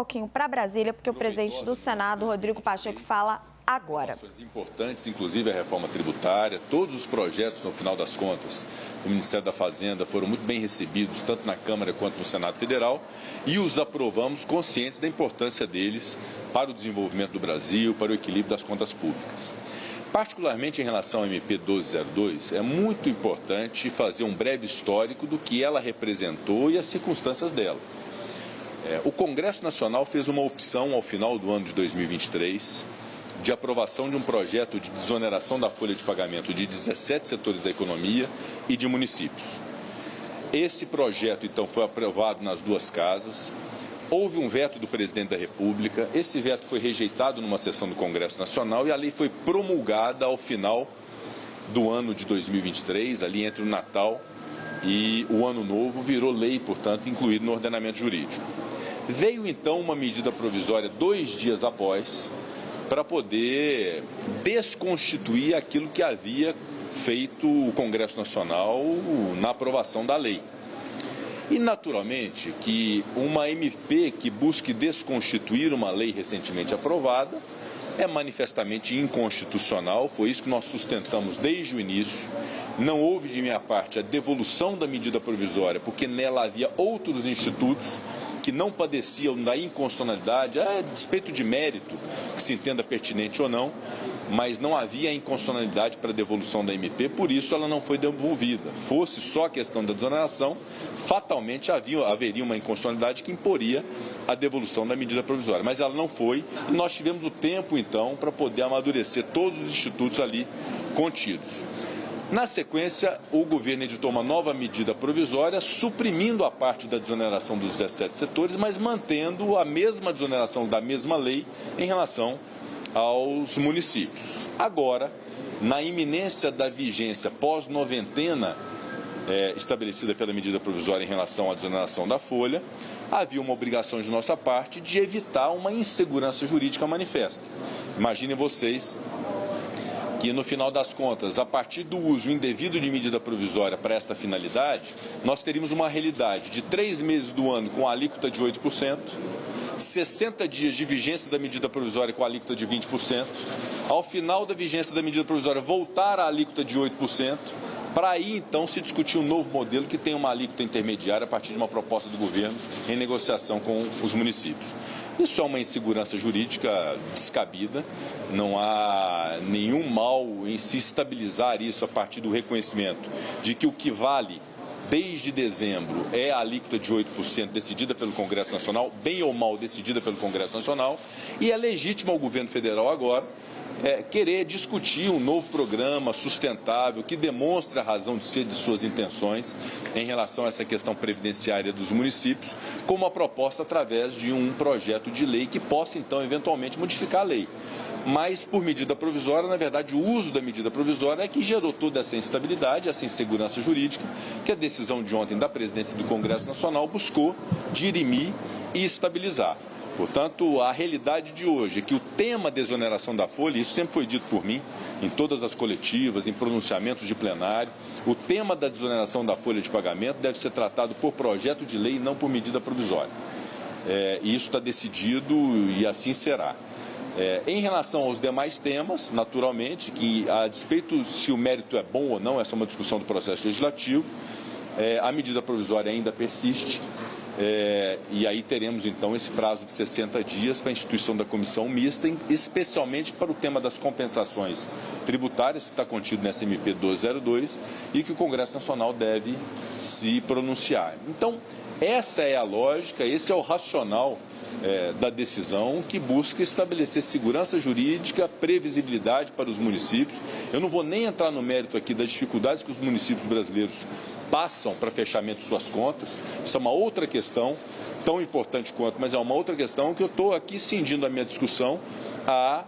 pouquinho para Brasília, porque o presidente do Senado, Rodrigo Pacheco, fala agora. Importantes, inclusive a reforma tributária, todos os projetos, no final das contas, do Ministério da Fazenda foram muito bem recebidos, tanto na Câmara quanto no Senado Federal, e os aprovamos conscientes da importância deles para o desenvolvimento do Brasil, para o equilíbrio das contas públicas. Particularmente em relação ao MP 1202, é muito importante fazer um breve histórico do que ela representou e as circunstâncias dela. O Congresso Nacional fez uma opção ao final do ano de 2023 de aprovação de um projeto de desoneração da folha de pagamento de 17 setores da economia e de municípios. Esse projeto, então, foi aprovado nas duas casas. Houve um veto do presidente da República, esse veto foi rejeitado numa sessão do Congresso Nacional e a lei foi promulgada ao final do ano de 2023, ali entre o Natal e o Ano Novo, virou lei, portanto, incluído no ordenamento jurídico. Veio, então, uma medida provisória 2 dias após, para poder desconstituir aquilo que havia feito o Congresso Nacional na aprovação da lei. E, naturalmente, que uma MP que busque desconstituir uma lei recentemente aprovada é manifestamente inconstitucional, foi isso que nós sustentamos desde o início. Não houve, de minha parte, a devolução da medida provisória, porque nela havia outros institutos que não padeciam da inconstitucionalidade, a despeito de mérito, que se entenda pertinente ou não, mas não havia inconstitucionalidade para a devolução da MP, por isso ela não foi devolvida. Fosse só a questão da desoneração, fatalmente haveria uma inconstitucionalidade que imporia a devolução da medida provisória, mas ela não foi e nós tivemos o tempo, então, para poder amadurecer todos os institutos ali contidos. Na sequência, o governo editou uma nova medida provisória, suprimindo a parte da desoneração dos 17 setores, mas mantendo a mesma desoneração da mesma lei em relação aos municípios. Agora, na iminência da vigência pós-noventena estabelecida pela medida provisória em relação à desoneração da folha, havia uma obrigação de nossa parte de evitar uma insegurança jurídica manifesta. Imaginem vocês que, no final das contas, a partir do uso indevido de medida provisória para esta finalidade, nós teríamos uma realidade de 3 meses do ano com a alíquota de 8%, 60 dias de vigência da medida provisória com a alíquota de 20%, ao final da vigência da medida provisória voltar à alíquota de 8%, para aí então se discutir um novo modelo que tenha uma alíquota intermediária a partir de uma proposta do governo em negociação com os municípios. Isso é uma insegurança jurídica descabida, não há nenhum mal em se estabilizar isso a partir do reconhecimento de que o que vale desde dezembro é a alíquota de 8% decidida pelo Congresso Nacional, bem ou mal decidida pelo Congresso Nacional, e é legítimo ao governo federal agora querer discutir um novo programa sustentável que demonstre a razão de ser de suas intenções em relação a essa questão previdenciária dos municípios, com uma proposta através de um projeto de lei que possa, então, eventualmente modificar a lei. Mas, por medida provisória, na verdade, o uso da medida provisória é que gerou toda essa instabilidade, essa insegurança jurídica, que a decisão de ontem da presidência do Congresso Nacional buscou dirimir e estabilizar. Portanto, a realidade de hoje é que o tema desoneração da folha, isso sempre foi dito por mim, em todas as coletivas, em pronunciamentos de plenário, o tema da desoneração da folha de pagamento deve ser tratado por projeto de lei e não por medida provisória. E isso está decidido e assim será. Em relação aos demais temas, naturalmente, que a despeito se o mérito é bom ou não, essa é uma discussão do processo legislativo, a medida provisória ainda persiste. E aí teremos então esse prazo de 60 dias para a instituição da comissão mista, especialmente para o tema das compensações tributárias, que está contido nessa MP 1202 e que o Congresso Nacional deve se pronunciar. Então, essa é a lógica, esse é o racional da decisão que busca estabelecer segurança jurídica, previsibilidade para os municípios. Eu não vou nem entrar no mérito aqui das dificuldades que os municípios brasileiros passam para fechamento de suas contas. Isso é uma outra questão, tão importante quanto, mas é uma outra questão que eu estou aqui cindindo a minha discussão a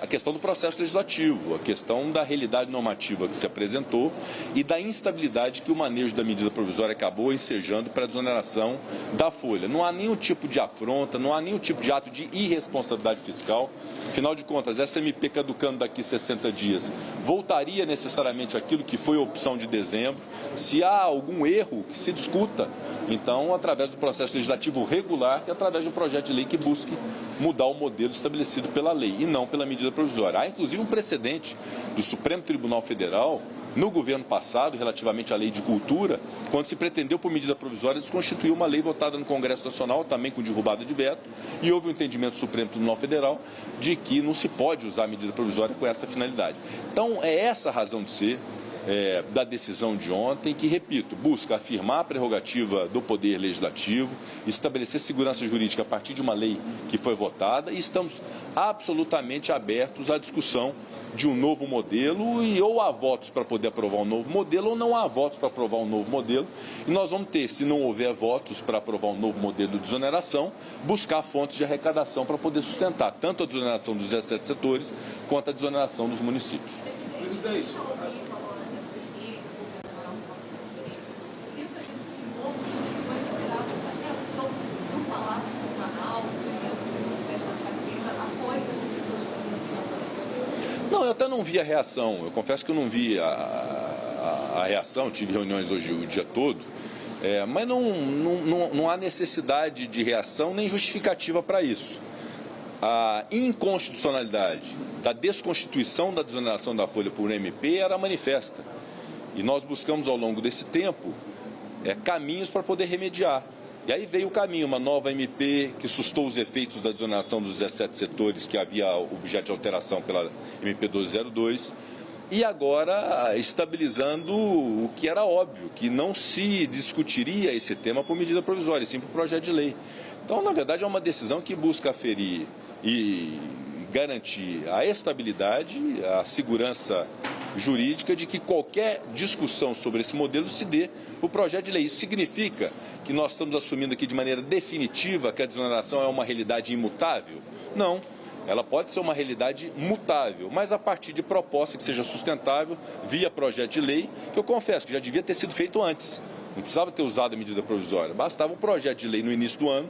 a questão do processo legislativo, a questão da realidade normativa que se apresentou e da instabilidade que o manejo da medida provisória acabou ensejando para a desoneração da folha. Não há nenhum tipo de afronta, não há nenhum tipo de ato de irresponsabilidade fiscal. Afinal de contas, essa MP caducando daqui 60 dias voltaria necessariamente àquilo que foi a opção de dezembro. Se há algum erro, que se discuta, então, através do processo legislativo regular, que é através de um projeto de lei que busque mudar o modelo estabelecido pela lei e não pela medida provisória. Há, inclusive, um precedente do Supremo Tribunal Federal, no governo passado, relativamente à lei de cultura, quando se pretendeu, por medida provisória, desconstituir uma lei votada no Congresso Nacional, também com derrubada de veto, e houve um entendimento do Supremo Tribunal Federal de que não se pode usar a medida provisória com essa finalidade. Então, é essa a razão de ser da decisão de ontem, que, repito, busca afirmar a prerrogativa do Poder Legislativo, estabelecer segurança jurídica a partir de uma lei que foi votada, e estamos absolutamente abertos à discussão de um novo modelo, e ou há votos para poder aprovar um novo modelo ou não há votos para aprovar um novo modelo, e nós vamos ter, se não houver votos para aprovar um novo modelo de desoneração, buscar fontes de arrecadação para poder sustentar tanto a desoneração dos 17 setores quanto a desoneração dos municípios. Presidente. Não, eu até não vi a reação. Eu confesso que eu não vi a reação, tive reuniões hoje o dia todo, mas não há necessidade de reação nem justificativa para isso. A inconstitucionalidade da desconstituição da desoneração da folha por MP era manifesta. E nós buscamos ao longo desse tempo caminhos para poder remediar. E aí veio o caminho, uma nova MP que sustou os efeitos da desoneração dos 17 setores que havia objeto de alteração pela MP 1202, e agora estabilizando o que era óbvio, que não se discutiria esse tema por medida provisória, e sim por projeto de lei. Então, na verdade, é uma decisão que busca aferir e garantir a estabilidade, a segurança jurídica de que qualquer discussão sobre esse modelo se dê por projeto de lei. Isso significa que nós estamos assumindo aqui de maneira definitiva que a desoneração é uma realidade imutável? Não. Ela pode ser uma realidade mutável, mas a partir de proposta que seja sustentável via projeto de lei, que eu confesso que já devia ter sido feito antes. Não precisava ter usado a medida provisória. Bastava um projeto de lei no início do ano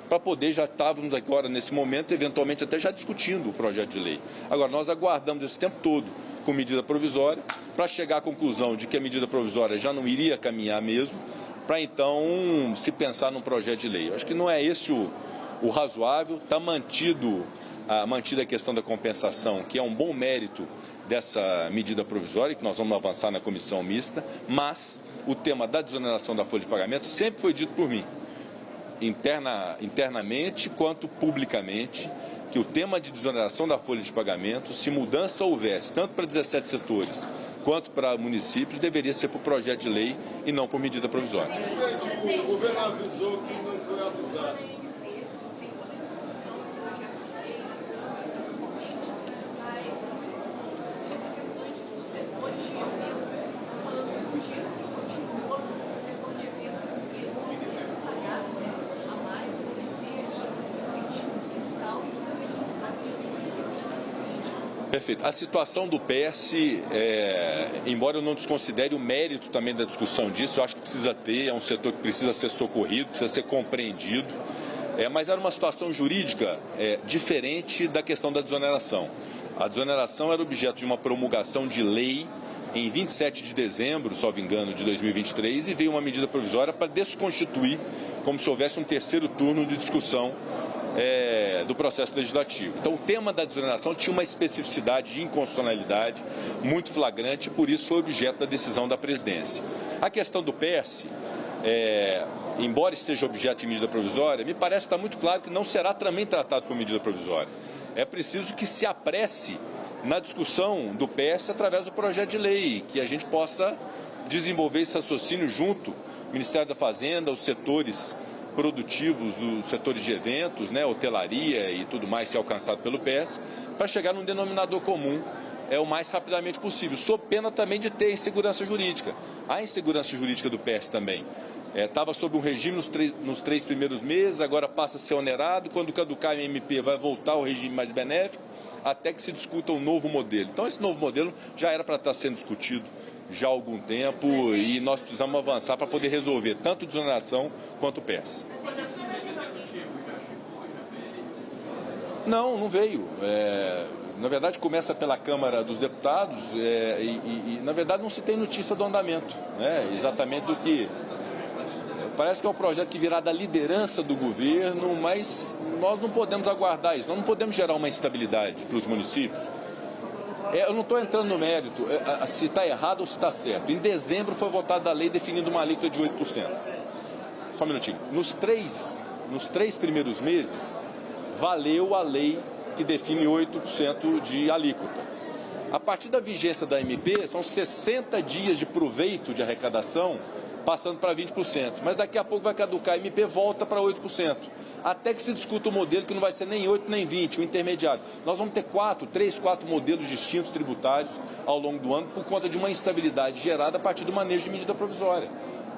para poder, já estávamos agora nesse momento, eventualmente até já discutindo o projeto de lei. Agora, nós aguardamos esse tempo todo com medida provisória, para chegar à conclusão de que a medida provisória já não iria caminhar mesmo, para então se pensar num projeto de lei. Eu acho que não é esse o razoável. Está mantida a questão da compensação, que é um bom mérito dessa medida provisória, que nós vamos avançar na comissão mista, mas o tema da desoneração da folha de pagamento sempre foi dito por mim, internamente quanto publicamente, que o tema de desoneração da folha de pagamento, se mudança houvesse, tanto para 17 setores quanto para municípios, deveria ser por projeto de lei e não por medida provisória. O governo avisou que não foi avisado. Perfeito. A situação do PS, embora eu não desconsidere o mérito também da discussão disso, eu acho que precisa ter, é um setor que precisa ser socorrido, precisa ser compreendido, mas era uma situação jurídica diferente da questão da desoneração. A desoneração era objeto de uma promulgação de lei em 27 de dezembro, salvo engano, de 2023, e veio uma medida provisória para desconstituir, como se houvesse um terceiro turno de discussão do processo legislativo. Então, o tema da desoneração tinha uma especificidade de inconstitucionalidade muito flagrante, por isso foi objeto da decisão da presidência. A questão do PS, embora seja objeto de medida provisória, me parece que está muito claro que não será também tratado por medida provisória. É preciso que se apresse na discussão do PS através do projeto de lei, que a gente possa desenvolver esse raciocínio junto ao Ministério da Fazenda, os setores produtivos dos setores de eventos, hotelaria e tudo mais, ser alcançado pelo PS, para chegar num denominador comum o mais rapidamente possível, sob pena também de ter insegurança jurídica. Há insegurança jurídica do PS também. Estava sob um regime nos três primeiros meses, agora passa a ser onerado. Quando caducar a MP, vai voltar ao regime mais benéfico, até que se discuta um novo modelo. Então, esse novo modelo já era para estar sendo discutido já há algum tempo e nós precisamos avançar para poder resolver tanto desoneração quanto PES. Não veio. Na verdade, começa pela Câmara dos Deputados na verdade, não se tem notícia do andamento, né? Exatamente do que... Parece que é um projeto que virá da liderança do governo, mas nós não podemos aguardar isso, nós não podemos gerar uma instabilidade para os municípios. Eu não estou entrando no mérito se está errado ou se está certo. Em dezembro foi votada a lei definindo uma alíquota de 8%. Só um minutinho. Nos três primeiros meses, valeu a lei que define 8% de alíquota. A partir da vigência da MP, são 60 dias de proveito de arrecadação, passando para 20%. Mas daqui a pouco vai caducar a MP, volta para 8%. Até que se discuta o modelo que não vai ser nem 8 nem 20, o intermediário. Nós vamos ter 3, 4 modelos distintos tributários ao longo do ano por conta de uma instabilidade gerada a partir do manejo de medida provisória.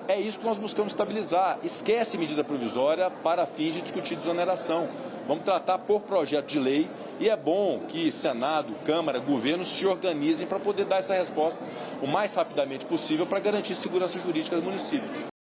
É isso que nós buscamos estabilizar. Esquece medida provisória para fins de discutir desoneração. Vamos tratar por projeto de lei e é bom que Senado, Câmara, Governo se organizem para poder dar essa resposta o mais rapidamente possível para garantir segurança jurídica dos municípios.